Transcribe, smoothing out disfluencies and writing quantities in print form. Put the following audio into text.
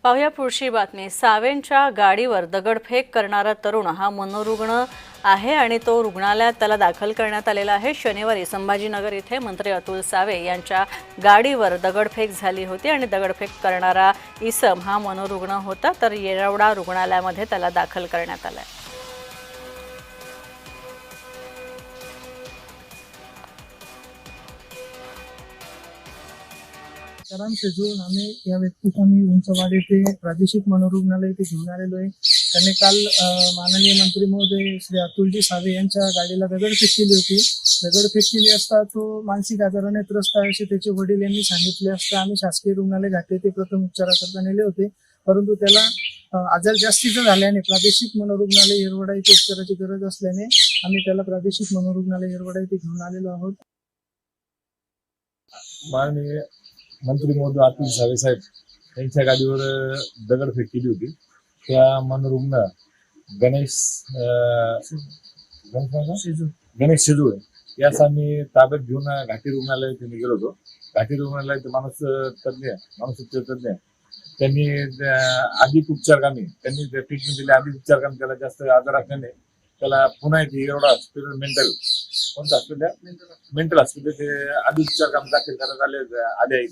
पाहूया पुढची बातमी। सावेंच्या गाडीवर दगडफेक करणारा तरुण हा मनोरुग्ण आहे आणि तो रुग्णालयात त्याला दाखल करण्यात आलेला आहे। शनिवारी संभाजीनगर येथे मंत्री अतुल सावे यांच्या गाडीवर दगडफेक झाली होती आणि दगडफेक करणारा इसम हा मनोरुग्ण होता, तर येरवडा रुग्णालयामध्ये त्याला दाखल करण्यात आले। से जुळून आम्ही या व्यक्तीला मी उंचवाडी येथे प्रादेशिक मनोरुग्णालय येथे घेऊन आलेलो आहे। त्यांनी काल माननीय मंत्री महोदय श्री अतुलजी सावे यांच्या गाडीला दगडफेक केली होती। दगडफेक केली असता तो मानसिक आजाराने त्रस्त आहे असे त्याचे वडील यांनी सांगितले असता आम्ही शासकीय रुग्णालय घाटे येथे प्रथम उपचाराकरता नेले होते, परंतु त्याला आजार जास्तीचा झाल्याने प्रादेशिक मनोरुग्णालय येरवडा येथे उपचाराची गरज असल्याने आम्ही त्याला प्रादेशिक मनोरुग्णालय येरवडा येथे घेऊन आलेलो आहोत। माननीय मंत्री महोदय अतुल सावे साहेब यांच्या गाडीवर दगडफेक केली होती। त्या मनोरुग्ण गणेश शेजूळ यास आम्ही ताब्यात घेऊन घाटी रुग्णालय येथे गेलो होतो। घाटी रुग्णालयात मानसोपचार तज्ञ त्यांनी अधिक उपचारकामी त्यांनी ट्रीटमेंट दिली। अधिक उपचारकामी त्याला जास्त आजार असल्याने त्याला पुन्हा येथे येरवडा हॉस्पिटल मेंटल हॉस्पिटल ते अधिक उपचार काम दाखल करण्यात आले आहे।